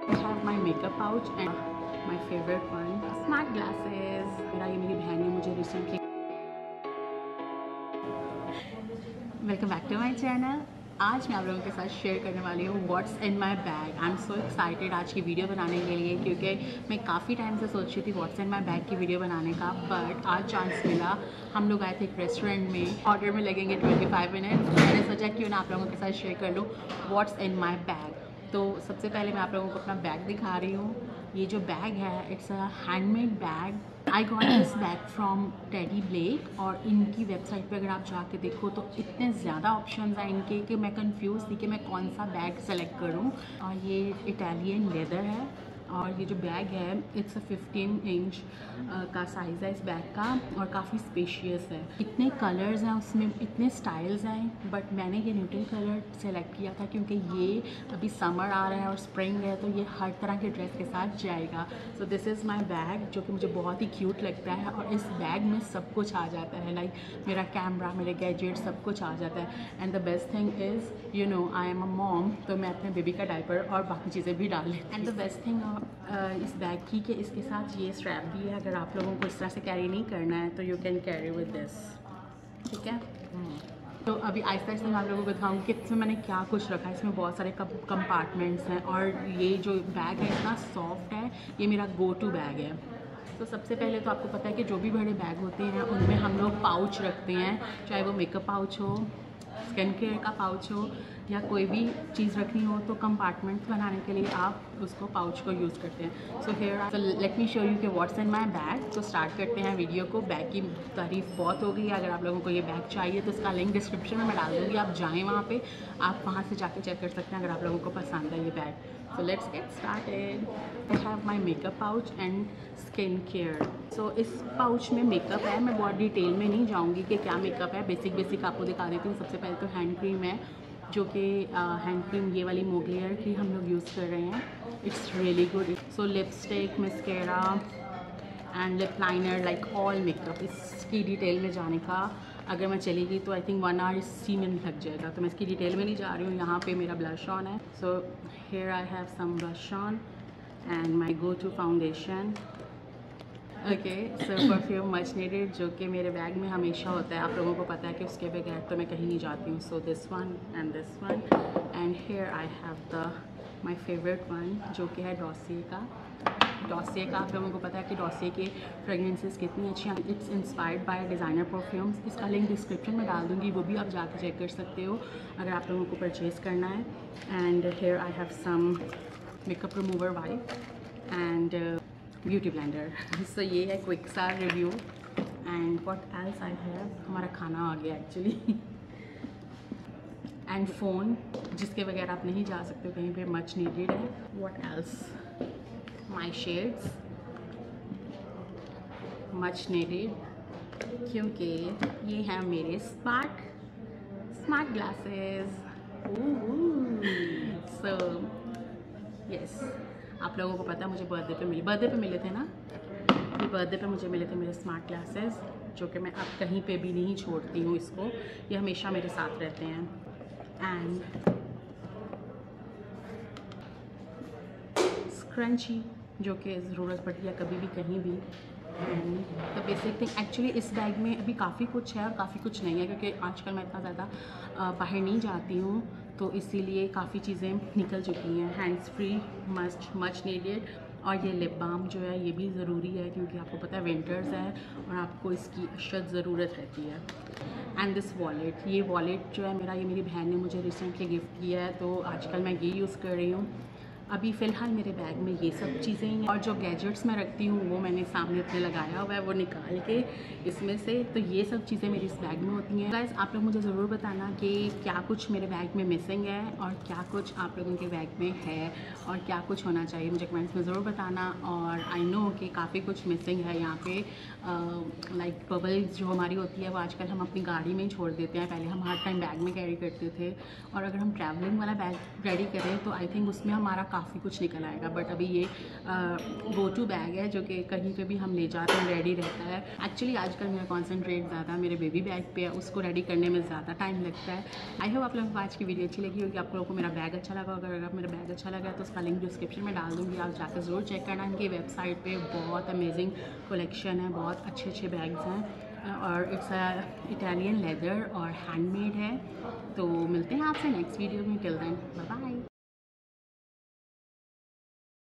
I have my makeup pouch and my favorite one, smart glasses. ये मेरी बहन ने मुझे recently. Welcome back to my channel. आज मैं आप लोगों के साथ शेयर करने वाली हूँ what's in my bag. I am so excited आज की वीडियो बनाने के लिए, क्योंकि मैं काफ़ी टाइम से सोच रही थी व्हाट्स इन माई बैग की वीडियो बनाने का, बट आज चांस मिला। हम लोग आए थे एक रेस्टोरेंट में, ऑर्डर में लगेंगे 25 मिनट। मैंने सोचा क्यों ना आप लोगों के साथ शेयर कर लूँ व्हाट्स इन माई बैग। तो सबसे पहले मैं आप लोगों को अपना बैग दिखा रही हूँ। ये जो बैग है it's a handmade bag. I got this bag from Teddy Blake, और इनकी वेबसाइट पे अगर आप जाके देखो तो इतने ज़्यादा ऑप्शंस हैं इनके कि मैं कंफ्यूज थी कि मैं कौन सा बैग सेलेक्ट करूं। और ये इटालियन लेदर है, और ये जो बैग है इट्स अ 15 इंच का साइज़ है इस बैग का, और काफ़ी स्पेशियस है। इतने कलर्स हैं उसमें, इतने स्टाइल्स हैं, बट मैंने ये न्यूट्रल कलर सेलेक्ट किया था क्योंकि ये अभी समर आ रहा है और स्प्रिंग है, तो ये हर तरह के ड्रेस के साथ जाएगा। So this is my bag, जो कि मुझे बहुत ही क्यूट लगता है। और इस बैग में सब कुछ आ जाता है, लाइक मेरा कैमरा, मेरे गैजेट, सब कुछ आ जाता है। And the best thing is, you know, I am a mom, तो मैं अपने बेबी का डायपर और बाकी चीज़ें भी डाल लेती हूँ। एंड द बेस्ट थिंग इस बैग की कि इसके साथ ये स्ट्रैप भी है। अगर आप लोगों को इस तरह से कैरी नहीं करना है तो you can carry with this, ठीक है। तो अभी आहिस्ता आहिस्ता मैं आप लोगों को दिखाऊंगी कि इसमें मैंने क्या कुछ रखा है। इसमें बहुत सारे कंपार्टमेंट्स हैं, और ये जो बैग है इतना सॉफ्ट है, ये मेरा गो टू बैग है। तो सबसे पहले तो आपको पता है कि जो भी बड़े बैग होते हैं उनमें हम लोग पाउच रखते हैं, चाहे वो मेकअप पाउच हो, स्किन केयर का पाउच हो, या कोई भी चीज़ रखनी हो, तो कंपार्टमेंट बनाने के लिए आप उसको पाउच को यूज़ करते हैं। So here let me show you कि व्हाट्स इन माई बैग। तो स्टार्ट करते हैं वीडियो को। बैग की तारीफ बहुत हो गई है। अगर आप लोगों को ये बैग चाहिए तो इसका लिंक डिस्क्रिप्शन में मैं डाल दूँगी, आप जाएँ वहाँ पे, आप वहाँ से जाके चेक कर सकते हैं अगर आप लोगों को पसंद है ये bag. So let's get started. I have my makeup pouch and skin care. सो इस पाउच में मेकअप है, मैं बहुत डिटेल में नहीं जाऊँगी कि क्या मेकअप है, बेसिक आपको दिखा देती हूँ। सबसे पहले तो हैंड क्रीम है, जो कि हैंड क्रीम ये वाली मोगलियर की हम लोग यूज़ कर रहे हैं। It's really good. So lipstick, mascara and lip liner, like all makeup. इसकी डिटेल में जाने का अगर मैं चलेगी तो आई थिंक 1 आवर इसी में लग जाएगा, तो मैं इसकी डिटेल में नहीं जा रही हूँ। यहाँ पे मेरा ब्लश ऑन है, so here I have some blush on and my go to foundation. Okay, so perfume much needed, जो कि मेरे बैग में हमेशा होता है। आप लोगों को पता है कि उसके बगैर तो मैं कहीं नहीं जाती हूँ। So this one and this one, and here I have the my favourite one, जो कि है डॉसिए का। डॉसिए का आप लोगों को पता है कि डॉसिए के फ्रेगरेंसेस कितनी अच्छी हैं। It's inspired by designer perfumes. इसका लिंक डिस्क्रिप्शन में डाल दूँगी, वो भी आप जाकर चेक कर सकते हो अगर आप लोगों को परचेज़ करना है। And here I have some makeup remover wipe and beauty blender. So ये है क्विक सा review. And what else I have, हमारा खाना आ गया एक्चुअली। एंड फ़ोन, जिसके बगैर आप नहीं जा सकते कहीं पे, मच नीडेड है। What else, my shades, much needed, क्योंकि ये हैं मेरे स्मार्ट ग्लासेस। सो यस, आप लोगों को पता है मुझे बर्थडे पे मिले थे ना, ये बर्थडे पे मुझे मिले थे मेरे स्मार्ट ग्लासेस, जो कि मैं अब कहीं पे भी नहीं छोड़ती हूँ इसको, ये हमेशा मेरे साथ रहते हैं। एंड स्क्रंची, जो कि ज़रूरत पड़ती है कभी भी कहीं भी। And the basic thing, actually इस बैग में अभी काफ़ी कुछ है और काफ़ी कुछ नहीं है, क्योंकि आजकल मैं इतना ज़्यादा बाहर नहीं जाती हूँ, तो इसीलिए काफ़ी चीज़ें निकल चुकी हैं। Hands free much needed. और ये लिप बाम जो है ये भी ज़रूरी है, क्योंकि आपको पता है विंटर्स है और आपको इसकी अशद ज़रूरत रहती है। एंड दिस वॉलेट, ये वॉलेट जो है मेरा, ये मेरी बहन ने मुझे रिसेंटली गिफ्ट किया है, तो आजकल मैं ये यूज़ कर रही हूँ। अभी फ़िलहाल मेरे बैग में ये सब चीज़ें हैं, और जो गैजेट्स मैं रखती हूँ वो मैंने सामने अपने लगाया हुआ है, वो निकाल के इसमें से, तो ये सब चीज़ें मेरी इस बैग में होती हैं। गाइस, आप लोग मुझे ज़रूर बताना कि क्या कुछ मेरे बैग में मिसिंग है और क्या कुछ आप लोगों के बैग में है, और क्या कुछ होना चाहिए, मुझे कमेंट्स में ज़रूर बताना। और आई नो कि काफ़ी कुछ मिसिंग है यहाँ पे, लाइक बबल्स जो हमारी होती है वो आजकल हम अपनी गाड़ी में ही छोड़ देते हैं, पहले हम हर टाइम बैग में कैरी करते थे, और अगर हम ट्रैवलिंग वाला बैग रेडी करें तो आई थिंक उसमें हमारा काफ़ी कुछ निकल आएगा। बट अभी ये गो टू बैग है जो कि कहीं पे भी हम ले जाते हैं रेडी रहता है। एक्चुअली आजकल मेरा कॉन्सेंट्रेट ज़्यादा मेरे बेबी बैग पे है, उसको रेडी करने में ज़्यादा टाइम लगता है। आई होप आप लोगों को आज की वीडियो अच्छी लगी होगी, आप लोगों को मेरा बैग अच्छा लगा। अगर मेरा बैग अच्छा लगा तो उसका लिंक डिस्क्रिप्शन में डाल दूँगी, आप जाकर ज़रूर चेक करना। इनकी वेबसाइट पर बहुत अमेजिंग कलेक्शन है, बहुत अच्छे अच्छे बैग्स हैं और इट्स इटालियन लेदर और हैंडमेड है। तो मिलते हैं आपसे नेक्स्ट वीडियो में। Till then bye bye.